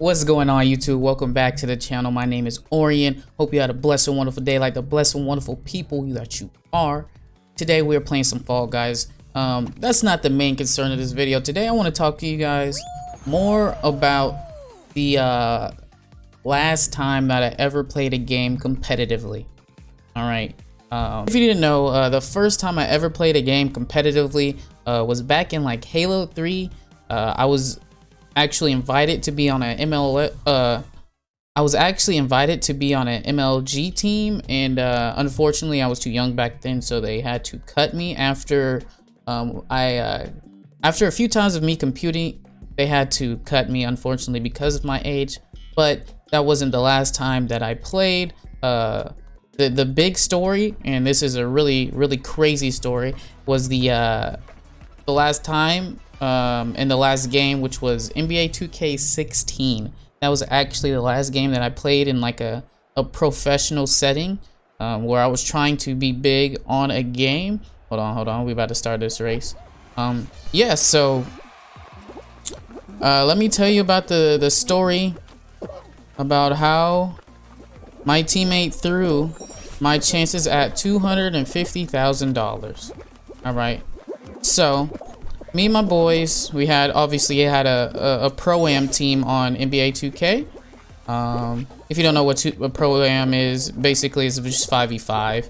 What's going on, YouTube? Welcome back to the channel. My name is Orion. Hope you had a blessed and wonderful day like the blessed and wonderful people that you are. Today we are playing some Fall Guys. That's not the main concern of this video. Today I want to talk to you guys more about the last time that I ever played a game competitively. Alright. If you didn't know, the first time I ever played a game competitively was back in like Halo 3. I was actually invited to be on an MLG team, and unfortunately I was too young back then, so they had to cut me after after a few times of me competing. They had to cut me, unfortunately, because of my age. But that wasn't the last time that I played. The big story, and this is a really crazy story, was the last time in the last game, which was NBA 2K16. That was actually the last game that I played in like a professional setting, where I was trying to be big on a game. Hold on, we about to start this race. Yeah, so let me tell you about the story about how my teammate threw my chances at $250,000. All right, so me and my boys, we had a pro-am team on NBA 2K. If you don't know what a pro-am is, basically it's just 5v5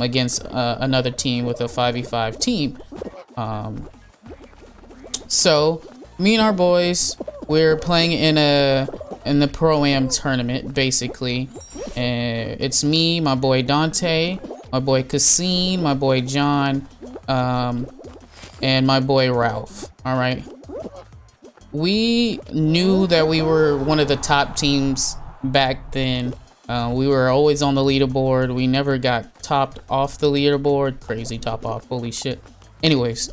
against another team with a 5v5 team. So me and our boys, we're playing in the pro-am tournament, basically. And it's me, my boy Dante, my boy Cassine, my boy John, and my boy Ralph. All right, we knew that we were one of the top teams back then. We were always on the leaderboard. We never got topped off the leaderboard. Crazy top off, holy shit. Anyways,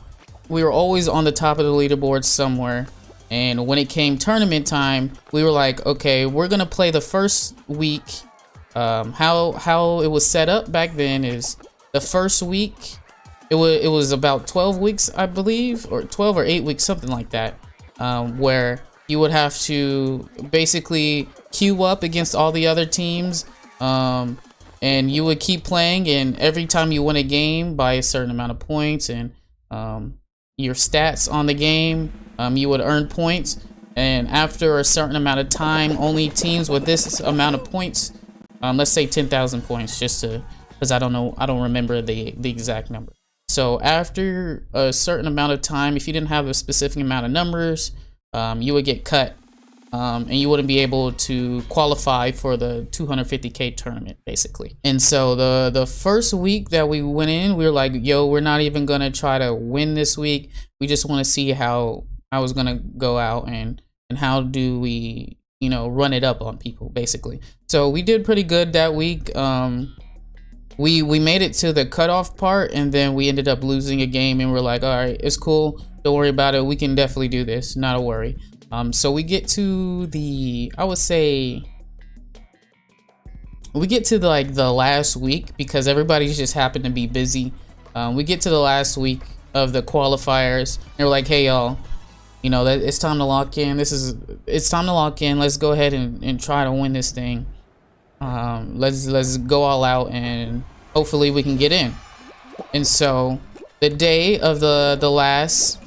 we were always on the top of the leaderboard somewhere. And when it came tournament time, we were like, okay, we're gonna play the first week. How it was set up back then is the first week, it was about 12 weeks, I believe, or 12 or 8 weeks, something like that, where you would have to basically queue up against all the other teams, and you would keep playing, and every time you win a game by a certain amount of points and your stats on the game, you would earn points. And after a certain amount of time, only teams with this amount of points, let's say 10,000 points, just to, because I don't remember the exact number. So after a certain amount of time, if you didn't have a specific amount of numbers, you would get cut, and you wouldn't be able to qualify for the 250K tournament, basically. And so the first week that we went in, we were like, yo, we're not even gonna try to win this week. We just want to see how I was gonna go out, and how do we, you know, run it up on people, basically. So we did pretty good that week. We made it to the cutoff part, and then we ended up losing a game, and we're like, all right, it's cool, don't worry about it, we can definitely do this, not a worry. So we get to the, I would say, we get to the last week, because everybody's just happened to be busy. We get to the last week of the qualifiers, and we're like, hey y'all, you know, that it's time to lock in. It's time to lock in. Let's go ahead and try to win this thing. Let's go all out, and hopefully we can get in. And so the day of the last,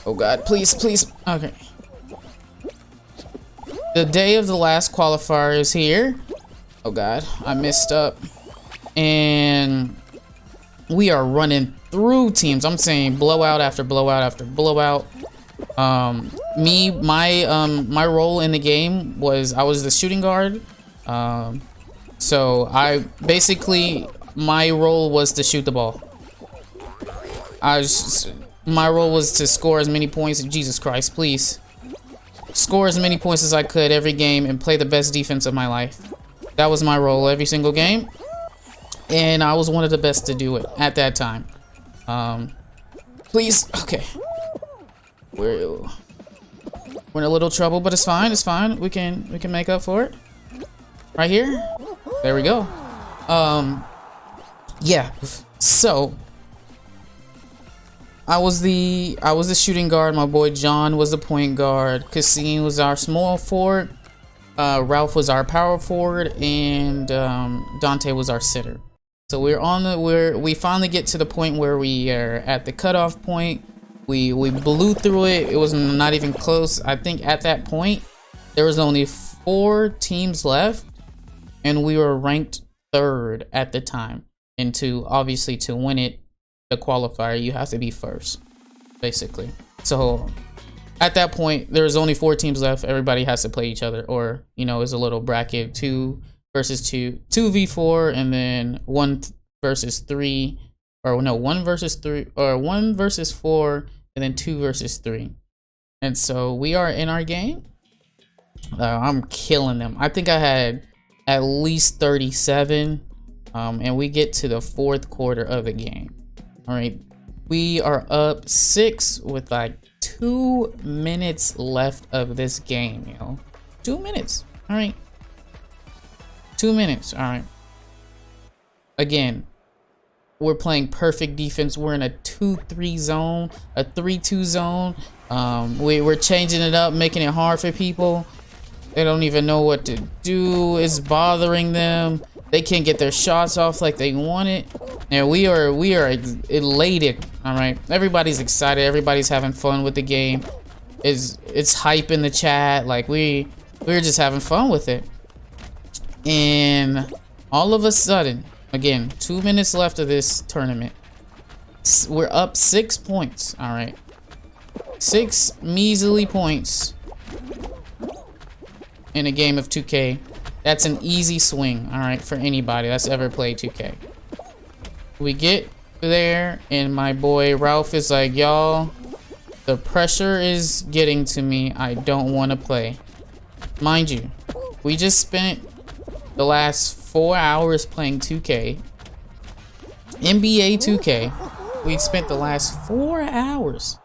oh god, please, okay, the day of the last qualifier is here. Oh god, I messed up, and we are running through teams. I'm saying blowout after blowout after blowout. My role in the game was I was the shooting guard. So I basically, my role was to shoot the ball. My role was to score as many points. Jesus Christ, please. Score as many points as I could every game and play the best defense of my life. That was my role every single game. And I was one of the best to do it at that time. Please, okay. We're in a little trouble, but it's fine, We can make up for it. Right here. There we go. Yeah. So I was the shooting guard. My boy John was the point guard. Cassine was our small forward. Ralph was our power forward, and Dante was our sitter. So we finally get to the point where we are at the cutoff point. We blew through it. It was not even close. I think at that point there was only 4 teams left, and we were ranked 3rd at the time. And obviously to win it, the qualifier, you have to be first, basically. So at that point, there's only 4 teams left. Everybody has to play each other, or it's a little bracket: 2 versus 2, 2v4, and then 1 versus 3, or no, 1 versus 3, or 1 versus 4, and then 2 versus 3. And so we are in our game. I'm killing them. I think I had at least 37, and we get to the 4th quarter of the game. All right, we are up 6 with like 2 minutes left of this game, 2 minutes. All right, 2 minutes. All right. Again, we're playing perfect defense. We're in a 2-3 zone, a 3-2 zone. We're changing it up, making it hard for people. They don't even know what to do. It's bothering them. They can't get their shots off like they want it. And we are elated. All right, everybody's excited. Everybody's having fun with the game. It's hype in the chat. Like we're just having fun with it. And all of a sudden, again, 2 minutes left of this tournament, we're up 6 points. All right, 6 measly points in a game of 2K. That's an easy swing, all right, for anybody that's ever played 2K. We get there, and my boy Ralph is like, y'all, the pressure is getting to me. I don't want to play. Mind you, we just spent the last 4 hours playing 2K. NBA 2K. We spent the last 4 hours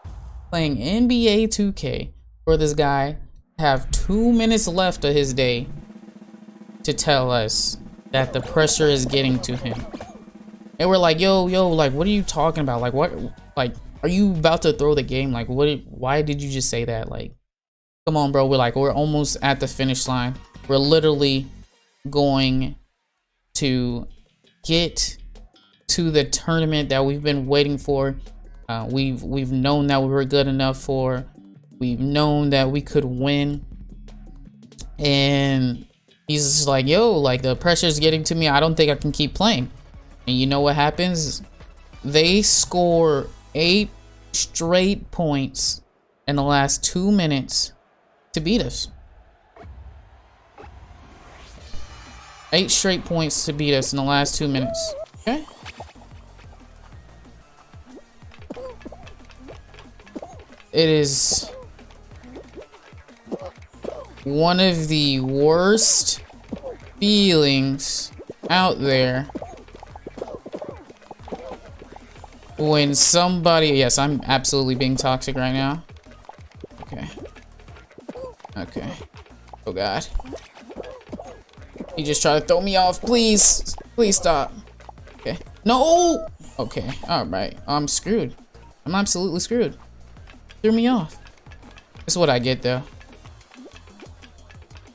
playing NBA 2K for this guy to have 2 minutes left of his day to tell us that the pressure is getting to him. And we're like, yo, like, what are you talking about? Like, what, like, are you about to throw the game? Like, why did you just say that? Like, come on, bro. We're almost at the finish line. We're literally going to get to the tournament that we've been waiting for. We've known that we were good enough for. We've known that we could win. And he's just like, yo, like, the pressure's getting to me. I don't think I can keep playing. And you know what happens? They score 8 straight points in the last 2 minutes to beat us. 8 straight points to beat us in the last 2 minutes. Okay? It is one of the worst feelings out there when somebody, yes, I'm absolutely being toxic right now. Okay. Okay. Oh God. He just tried to throw me off. Please. Please stop. Okay. No! Okay. Alright. I'm screwed. I'm absolutely screwed. Threw me off. That's what I get though.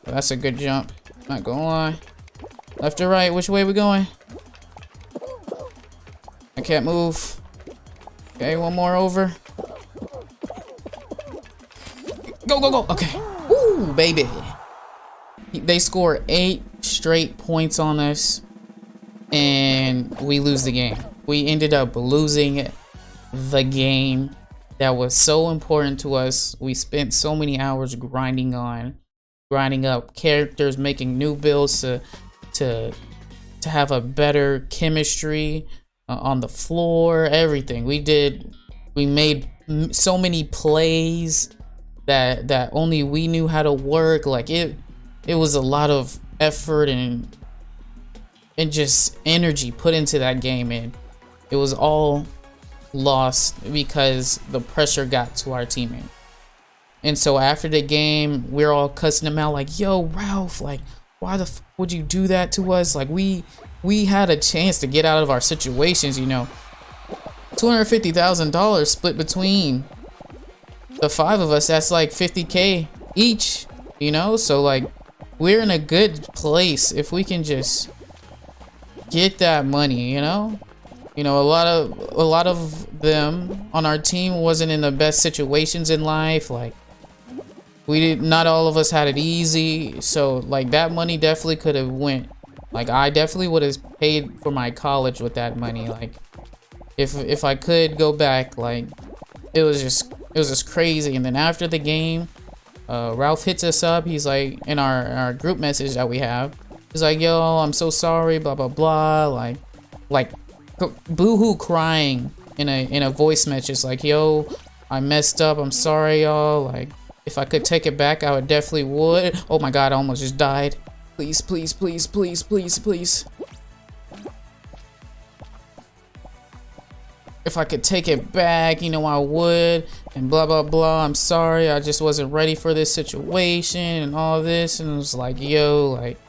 Well, that's a good jump. Not gonna lie. Left or right? Which way we going? I can't move. Okay, one more over. Go, go, go. Okay. Woo, baby. They score 8 straight points on us, and we lose the game. We ended up losing the game that was so important to us. We spent so many hours grinding up characters, making new builds to have a better chemistry on the floor, everything. We made so many plays that only we knew how to work. Like it was a lot of effort and just energy put into that game, and it was all lost because the pressure got to our teammate. And so after the game, we're all cussing him out like, yo, Ralph, like, why the f would you do that to us? Like, we had a chance to get out of our situations, you know. $250,000 split between the 5 of us. That's like 50K each, you know? So like we're in a good place if we can just get that money, you know? You know, a lot of them on our team wasn't in the best situations in life. Like not all of us had it easy. So like that money definitely could have went. Like I definitely would have paid for my college with that money. Like if I could go back, like it was just crazy. And then after the game, Ralph hits us up. He's like, in our group message that we have, he's like, yo, I'm so sorry, blah blah blah. Like boo-hoo crying in a voice message, like, yo, I messed up, I'm sorry, y'all. Like if I could take it back, I would definitely would. Oh my god, I almost just died. Please, please, please, please, please, please. If I could take it back, you know, I would, and blah blah blah. I'm sorry, I just wasn't ready for this situation and all this. And it was like, yo, like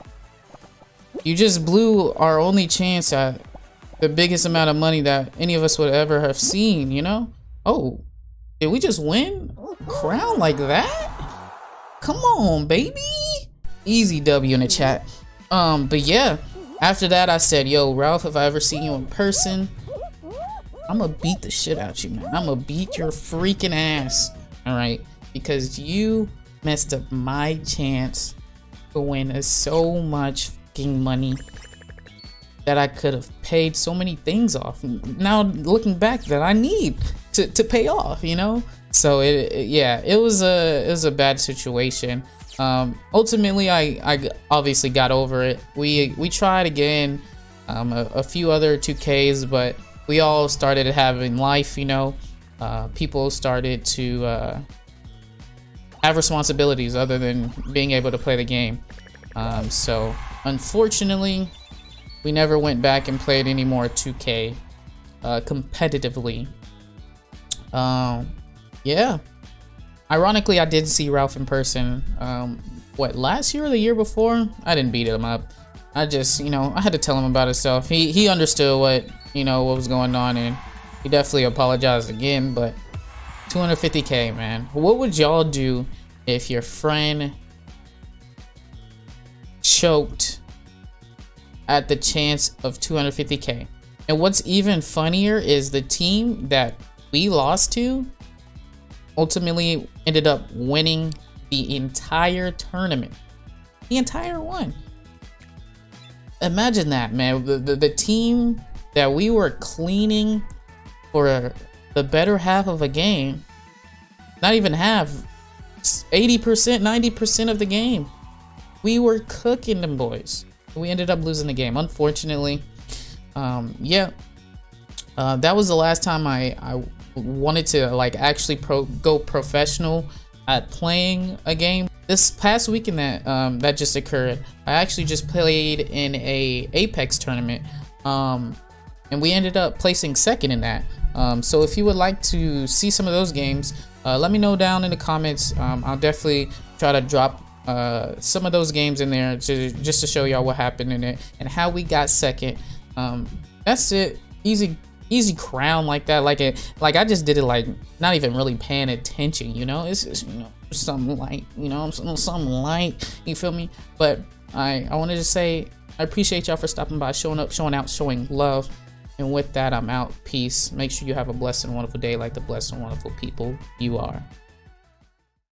you just blew our only chance at the biggest amount of money that any of us would ever have seen, you know? Oh, did we just win crown like that? Come on, baby. Easy W in the chat. But yeah, after that I said, yo, Ralph, if I ever see you in person, I'm gonna beat the shit out you, man. I'm gonna beat your freaking ass, all right? Because you messed up my chance to win so much fucking money that I could have paid so many things off. Now looking back, that I need to pay off, you know. So it was a bad situation. Ultimately, I obviously got over it. We tried again, a few other 2Ks, but we all started having life, you know. People started to have responsibilities other than being able to play the game. So unfortunately, we never went back and played any more 2K competitively. Yeah. Ironically, I did see Ralph in person. What, last year or the year before? I didn't beat him up. I just, you know, I had to tell him about himself. He understood what was going on, and he definitely apologized again. But 250K, man. What would y'all do if your friend choked at the chance of 250K? And what's even funnier is the team that we lost to ultimately ended up winning the entire tournament. The entire one. Imagine that, man. The team that we were cleaning for the better half of a game, not even half, 80%, 90% of the game, we were cooking them boys. We ended up losing the game, unfortunately. Yeah, that was the last time I wanted to like actually go professional at playing a game. This past weekend that just occurred, I actually just played in a Apex tournament, and we ended up placing second in that. So if you would like to see some of those games, let me know down in the comments. I'll definitely try to drop some of those games in there just to show y'all what happened in it and how we got second. That's it. Easy crown like that. Like I just did it like not even really paying attention, you know. It's just, you know, something light, you know, something light, you feel me? But I wanted to say I appreciate y'all for stopping by, showing up, showing out, showing love. And with that, I'm out. Peace. Make sure you have a blessed and wonderful day like the blessed and wonderful people you are.